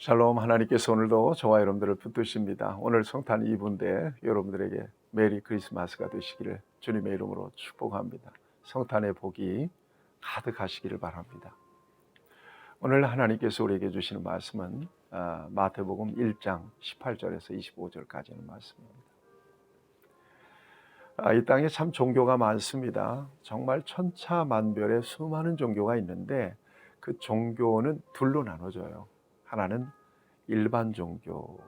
샬롬. 하나님께서 오늘도 저와 여러분들을 붙드십니다. 오늘 성탄 이브인데 여러분들에게 메리 크리스마스가 되시기를 주님의 이름으로 축복합니다. 성탄의 복이 가득하시기를 바랍니다. 오늘 하나님께서 우리에게 주시는 말씀은 마태복음 1장 18절에서 25절까지의 말씀입니다. 이 땅에 참 종교가 많습니다. 정말 천차만별의 수많은 종교가 있는데 그 종교는 둘로 나눠져요. 하나는 일반 종교,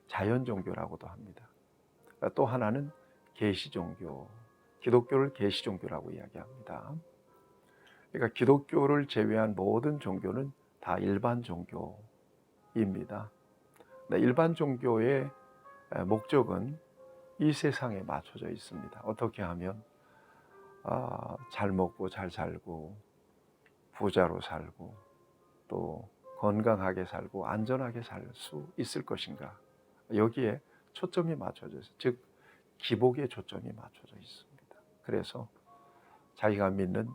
자연 종교라고도 합니다. 또 하나는 계시 종교, 기독교를 계시 종교라고 이야기합니다. 그러니까 기독교를 제외한 모든 종교는 다 일반 종교입니다. 일반 종교의 목적은 이 세상에 맞춰져 있습니다. 어떻게 하면 잘 먹고 잘 살고 부자로 살고 또 건강하게 살고 안전하게 살 수 있을 것인가, 여기에 초점이 맞춰져 있어요. 즉 기복에 초점이 맞춰져 있습니다. 그래서 자기가 믿는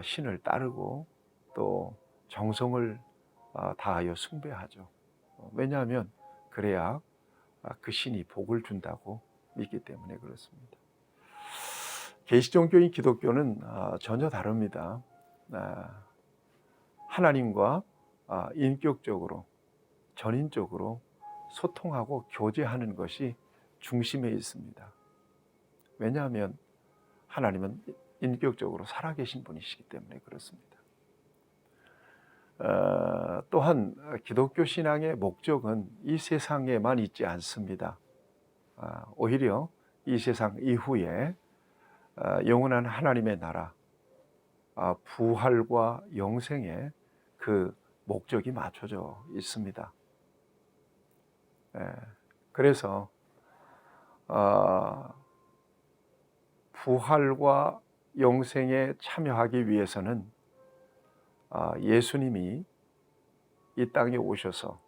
신을 따르고 또 정성을 다하여 숭배하죠. 왜냐하면 그래야 그 신이 복을 준다고 믿기 때문에 그렇습니다. 계시종교인 기독교는 전혀 다릅니다. 하나님과 인격적으로 전인적으로 소통하고 교제하는 것이 중심에 있습니다. 왜냐하면 하나님은 인격적으로 살아계신 분이시기 때문에 그렇습니다. 또한 기독교 신앙의 목적은 이 세상에만 있지 않습니다. 오히려 이 세상 이후에 영원한 하나님의 나라, 부활과 영생에 그 목적이 맞춰져 있습니다. 그래서 부활과 영생에 참여하기 위해서는 예수님이 이 땅에 오셔서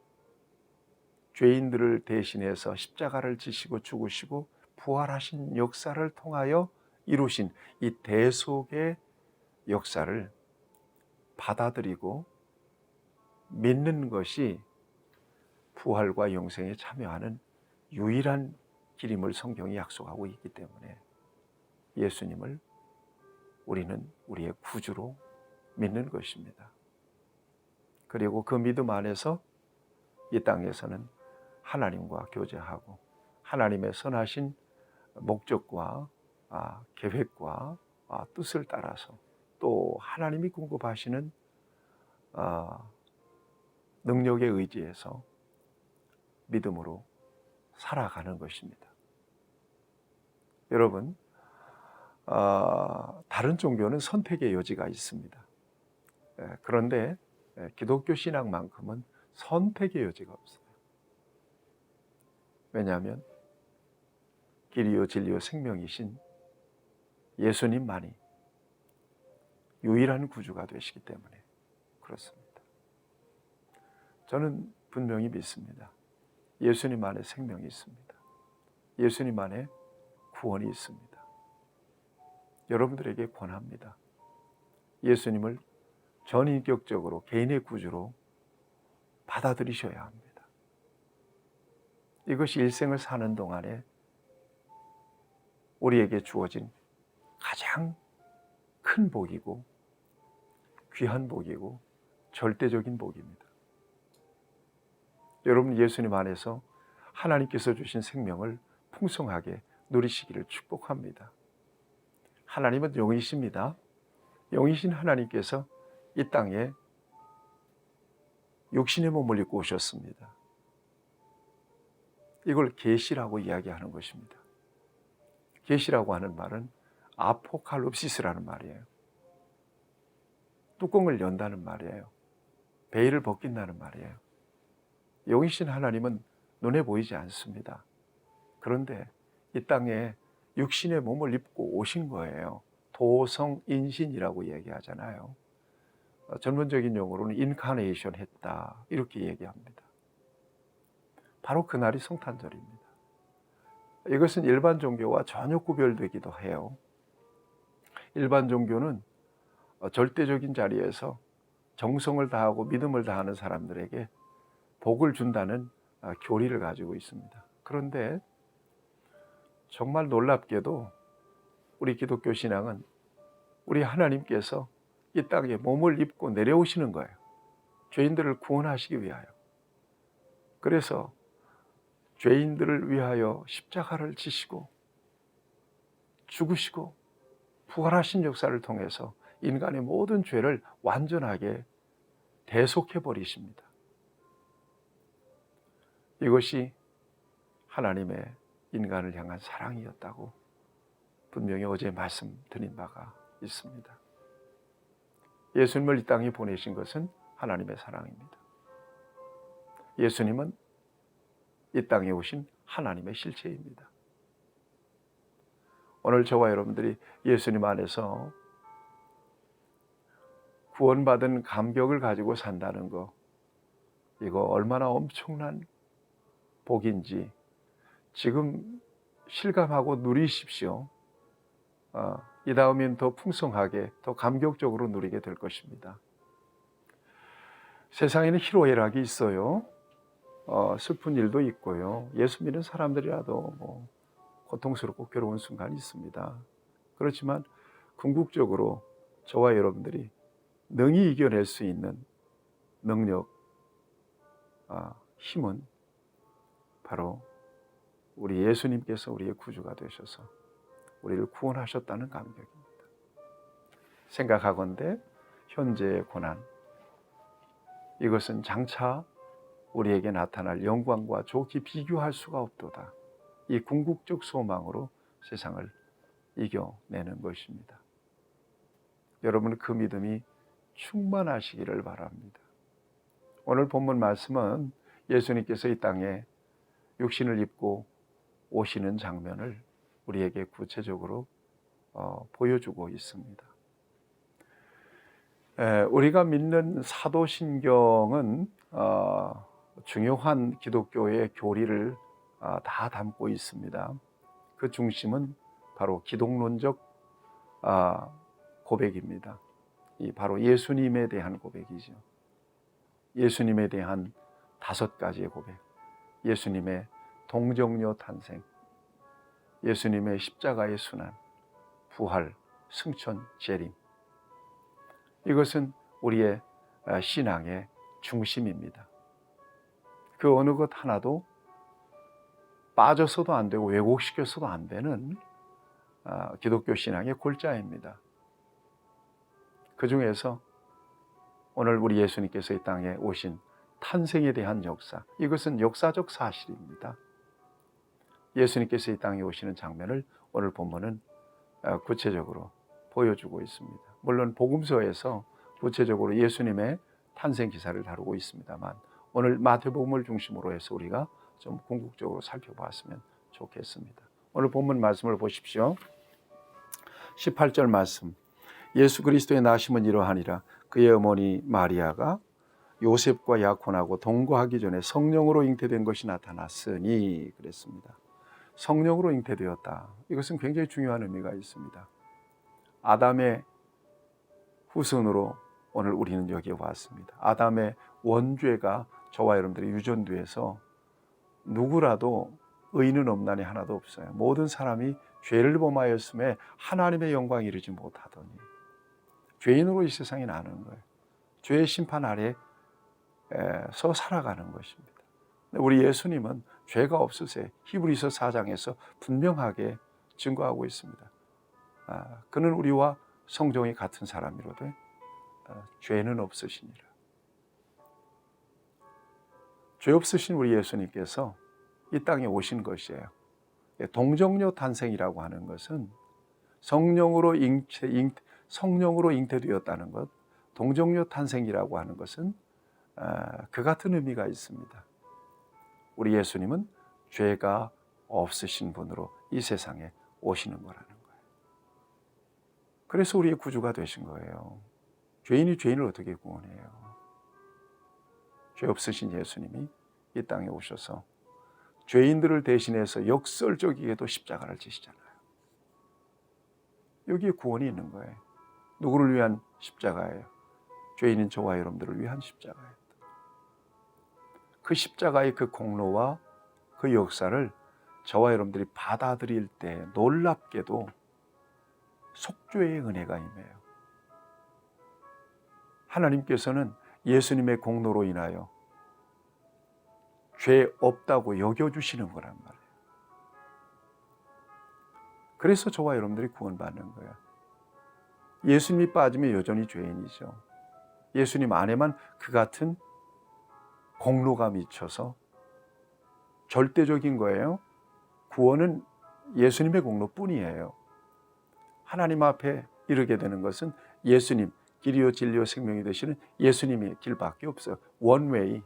죄인들을 대신해서 십자가를 지시고 죽으시고 부활하신 역사를 통하여 이루신 이 대속의 역사를 받아들이고 믿는 것이 부활과 영생에 참여하는 유일한 길임을 성경이 약속하고 있기 때문에 예수님을 우리는 우리의 구주로 믿는 것입니다. 그리고 그 믿음 안에서 이 땅에서는 하나님과 교제하고 하나님의 선하신 목적과 계획과 뜻을 따라서 또 하나님이 공급하시는 능력에 의지해서 믿음으로 살아가는 것입니다. 여러분, 다른 종교는 선택의 여지가 있습니다. 그런데 기독교 신앙만큼은 선택의 여지가 없어요. 왜냐하면 길이요 진리요 생명이신 예수님만이 유일한 구주가 되시기 때문에 그렇습니다. 저는 분명히 믿습니다. 예수님 안에 생명이 있습니다. 예수님 안에 구원이 있습니다. 여러분들에게 권합니다. 예수님을 전인격적으로 개인의 구주로 받아들이셔야 합니다. 이것이 일생을 사는 동안에 우리에게 주어진 가장 큰 복이고 귀한 복이고 절대적인 복입니다. 여러분, 예수님 안에서 하나님께서 주신 생명을 풍성하게 누리시기를 축복합니다. 하나님은 영이십니다. 영이신 하나님께서 이 땅에 육신의 몸을 입고 오셨습니다. 이걸 계시라고 이야기하는 것입니다. 계시라고 하는 말은 아포칼립시스라는 말이에요. 뚜껑을 연다는 말이에요. 베일을 벗긴다는 말이에요. 영이신 하나님은 눈에 보이지 않습니다. 그런데 이 땅에 육신의 몸을 입고 오신 거예요. 도성인신이라고 얘기하잖아요. 전문적인 용어로는 인카네이션 했다, 이렇게 얘기합니다. 바로 그날이 성탄절입니다. 이것은 일반 종교와 전혀 구별되기도 해요. 일반 종교는 절대적인 자리에서 정성을 다하고 믿음을 다하는 사람들에게 복을 준다는 교리를 가지고 있습니다. 그런데 정말 놀랍게도 우리 기독교 신앙은 우리 하나님께서 이 땅에 몸을 입고 내려오시는 거예요. 죄인들을 구원하시기 위하여. 그래서 죄인들을 위하여 십자가를 지시고 죽으시고 부활하신 역사를 통해서 인간의 모든 죄를 완전하게 대속해 버리십니다. 이것이 하나님의 인간을 향한 사랑이었다고 분명히 어제 말씀드린 바가 있습니다. 예수님을 이 땅에 보내신 것은 하나님의 사랑입니다. 예수님은 이 땅에 오신 하나님의 실체입니다. 오늘 저와 여러분들이 예수님 안에서 구원받은 감격을 가지고 산다는 거, 이거 얼마나 엄청난 복인지 지금 실감하고 누리십시오. 이 다음엔 더 풍성하게, 더 감격적으로 누리게 될 것입니다. 세상에는 희로애락이 있어요. 슬픈 일도 있고요. 예수 믿는 사람들이라도 고통스럽고 괴로운 순간이 있습니다. 그렇지만 궁극적으로 저와 여러분들이 능히 이겨낼 수 있는 능력, 힘은 바로 우리 예수님께서 우리의 구주가 되셔서 우리를 구원하셨다는 감격입니다. 생각하건대 현재의 고난, 이것은 장차 우리에게 나타날 영광과 좋게 비교할 수가 없도다. 이 궁극적 소망으로 세상을 이겨내는 것입니다. 여러분 그 믿음이 충만하시기를 바랍니다. 오늘 본문 말씀은 예수님께서 이 땅에 육신을 입고 오시는 장면을 우리에게 구체적으로 보여주고 있습니다. 우리가 믿는 사도신경은 중요한 기독교의 교리를 다 담고 있습니다. 그 중심은 바로 기독론적 고백입니다. 바로 예수님에 대한 고백이죠. 예수님에 대한 5가지의 고백, 예수님의 동정녀 탄생, 예수님의 십자가의 순환, 부활, 승천, 재림, 이것은 우리의 신앙의 중심입니다. 그 어느 것 하나도 빠져서도 안 되고 왜곡시켜서도 안 되는 기독교 신앙의 골자입니다. 그 중에서 오늘 우리 예수님께서 이 땅에 오신 탄생에 대한 역사, 이것은 역사적 사실입니다. 예수님께서 이 땅에 오시는 장면을 오늘 본문은 구체적으로 보여주고 있습니다. 물론 복음서에서 구체적으로 예수님의 탄생 기사를 다루고 있습니다만 오늘 마태복음을 중심으로 해서 우리가 좀 궁극적으로 살펴봤으면 좋겠습니다. 오늘 본문 말씀을 보십시오. 18절 말씀. 예수 그리스도의 나심은 이러하니라. 그의 어머니 마리아가 요셉과 약혼하고 동거하기 전에 성령으로 잉태된 것이 나타났으니 그랬습니다. 성령으로 잉태되었다. 이것은 굉장히 중요한 의미가 있습니다. 아담의 후손으로 오늘 우리는 여기에 왔습니다. 아담의 원죄가 저와 여러분들이 유전돼서 누구라도 의인은 없나니 하나도 없어요. 모든 사람이 죄를 범하였음에 하나님의 영광에 이르지 못하더니 죄인으로 이 세상에 나는 거예요. 죄의 심판 아래서 살아가는 것입니다. 우리 예수님은 죄가 없으세요. 히브리서 4장에서 분명하게 증거하고 있습니다. 그는 우리와 성정이 같은 사람이로되 죄는 없으시니라. 죄 없으신 우리 예수님께서 이 땅에 오신 것이에요. 동정녀 탄생이라고 하는 것은 성령으로 잉태되었다는 것, 동정녀 탄생이라고 하는 것은 그 같은 의미가 있습니다. 우리 예수님은 죄가 없으신 분으로 이 세상에 오시는 거라는 거예요. 그래서 우리의 구주가 되신 거예요. 죄인이 죄인을 어떻게 구원해요? 죄 없으신 예수님이 이 땅에 오셔서 죄인들을 대신해서 역설적이게도 십자가를 지시잖아요. 여기에 구원이 있는 거예요. 누구를 위한 십자가예요? 죄인인 저와 여러분들을 위한 십자가예요. 그 십자가의 그 공로와 그 역사를 저와 여러분들이 받아들일 때 놀랍게도 속죄의 은혜가 임해요. 하나님께서는 예수님의 공로로 인하여 죄 없다고 여겨주시는 거란 말이에요. 그래서 저와 여러분들이 구원받는 거예요. 예수님이 빠지면 여전히 죄인이죠. 예수님 안에만 그 같은 공로가 미쳐서 절대적인 거예요. 구원은 예수님의 공로뿐이에요. 하나님 앞에 이르게 되는 것은 예수님, 길이요 진리요 생명이 되시는 예수님의 길밖에 없어요. 원웨이.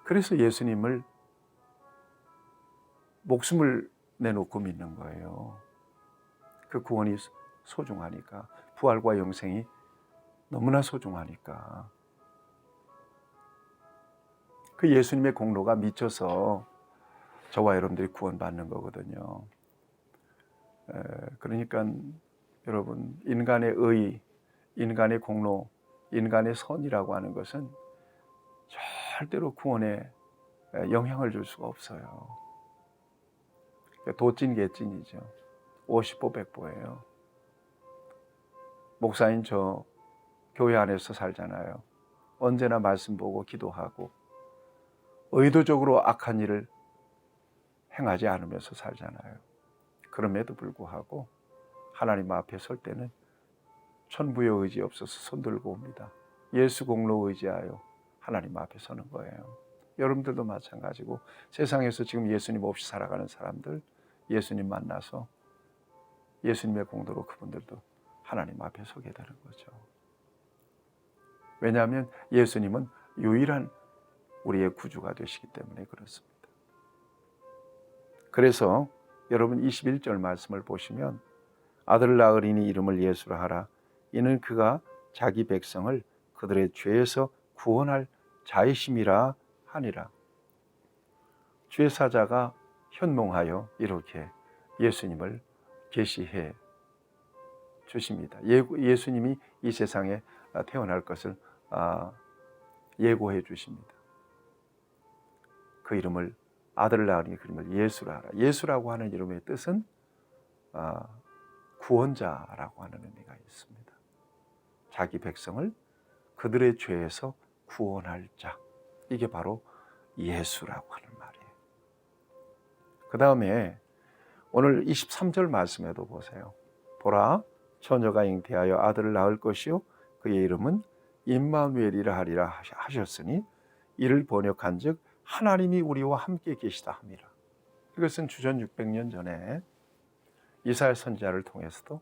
그래서 예수님을 목숨을 내놓고 믿는 거예요. 그 구원이 소중하니까, 부활과 영생이 너무나 소중하니까. 그 예수님의 공로가 미쳐서 저와 여러분들이 구원받는 거거든요. 그러니까 여러분, 인간의 의, 인간의 공로, 인간의 선이라고 하는 것은 절대로 구원에 영향을 줄 수가 없어요. 도찐개찐이죠. 50보 100보예요. 목사인 저 교회 안에서 살잖아요. 언제나 말씀 보고 기도하고 의도적으로 악한 일을 행하지 않으면서 살잖아요. 그럼에도 불구하고 하나님 앞에 설 때는 천부의 의지 없어서 손들고 옵니다. 예수 공로 의지하여 하나님 앞에 서는 거예요. 여러분들도 마찬가지고 세상에서 지금 예수님 없이 살아가는 사람들, 예수님 만나서 예수님의 공로로 그분들도 하나님 앞에 서게 되는 거죠. 왜냐하면 예수님은 유일한 우리의 구주가 되시기 때문에 그렇습니다. 그래서 여러분 21절 말씀을 보시면 아들을 낳으리니 이름을 예수라 하라. 이는 그가 자기 백성을 그들의 죄에서 구원할 자이심이라 하니라. 주의 사자가 현몽하여 이렇게 예수님을 계시해 주십니다. 예수님이 이 세상에 태어날 것을 예고해 주십니다. 그 이름을 아들을 낳으니 그 이름을 예수라 하라. 예수라고 하는 이름의 뜻은 구원자라고 하는 의미가 있습니다. 자기 백성을 그들의 죄에서 구원할 자, 이게 바로 예수라고 하는 말이에요. 그 다음에 오늘 23절 말씀에도 보세요. 보라, 처녀가 잉태하여 아들을 낳을 것이요 그의 이름은 임마누엘이라 하리라 하셨으니 이를 번역한즉 하나님이 우리와 함께 계시다 함이라. 이것은 주전 600년 전에 이사야 선지자를 통해서도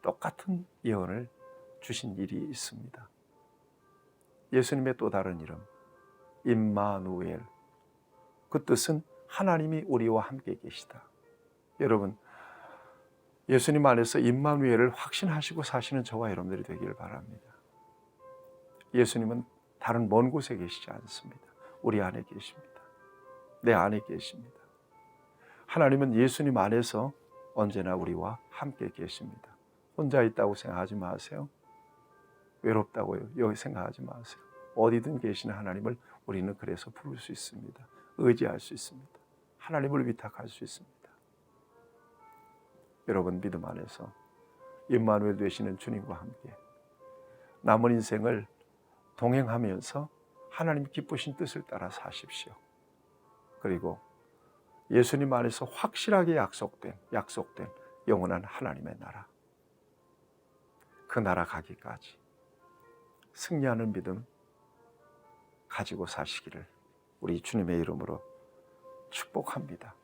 똑같은 예언을 주신 일이 있습니다. 예수님의 또 다른 이름 임마누엘, 그 뜻은 하나님이 우리와 함께 계시다. 여러분, 예수님 안에서 임마누엘을 확신하시고 사시는 저와 여러분들이 되기를 바랍니다. 예수님은 다른 먼 곳에 계시지 않습니다. 우리 안에 계십니다. 내 안에 계십니다. 하나님은 예수님 안에서 언제나 우리와 함께 계십니다. 혼자 있다고 생각하지 마세요. 외롭다고 여기 생각하지 마세요. 어디든 계시는 하나님을 우리는 그래서 부를 수 있습니다. 의지할 수 있습니다. 하나님을 위탁할 수 있습니다. 여러분, 믿음 안에서 임마누엘 되시는 주님과 함께 남은 인생을 동행하면서 하나님 기쁘신 뜻을 따라 사십시오. 그리고 예수님 안에서 확실하게 약속된 영원한 하나님의 나라, 그 나라 가기까지 승리하는 믿음 가지고 사시기를 우리 주님의 이름으로 축복합니다.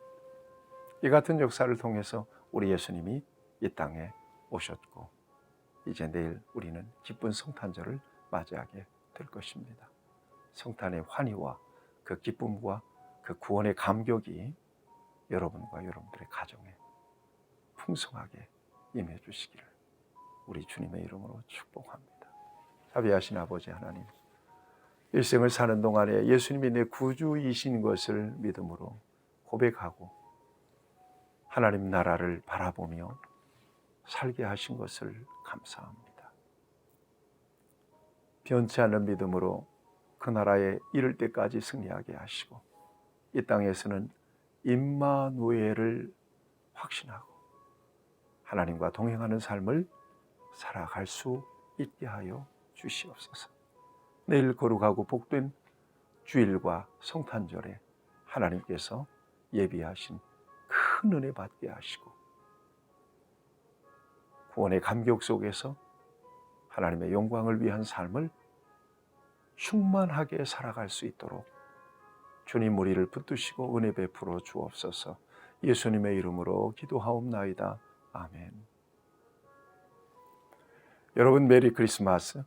이 같은 역사를 통해서 우리 예수님이 이 땅에 오셨고 이제 내일 우리는 기쁜 성탄절을 맞이하게 될 것입니다. 성탄의 환희와 그 기쁨과 그 구원의 감격이 여러분과 여러분들의 가정에 풍성하게 임해 주시기를 우리 주님의 이름으로 축복합니다. 자비하신 아버지 하나님, 일생을 사는 동안에 예수님이 내 구주이신 것을 믿음으로 고백하고 하나님 나라를 바라보며 살게 하신 것을 감사합니다. 변치 않는 믿음으로 그 나라에 이를 때까지 승리하게 하시고 이 땅에서는 임마누엘을 확신하고 하나님과 동행하는 삶을 살아갈 수 있게 하여 주시옵소서. 내일 거룩하고 복된 주일과 성탄절에 하나님께서 예비하신 큰 은혜 받게 하시고 구원의 감격 속에서 하나님의 영광을 위한 삶을 충만하게 살아갈 수 있도록 주님 우리를 붙드시고 은혜 베풀어 주옵소서. 예수님의 이름으로 기도하옵나이다. 아멘. 여러분 메리 크리스마스.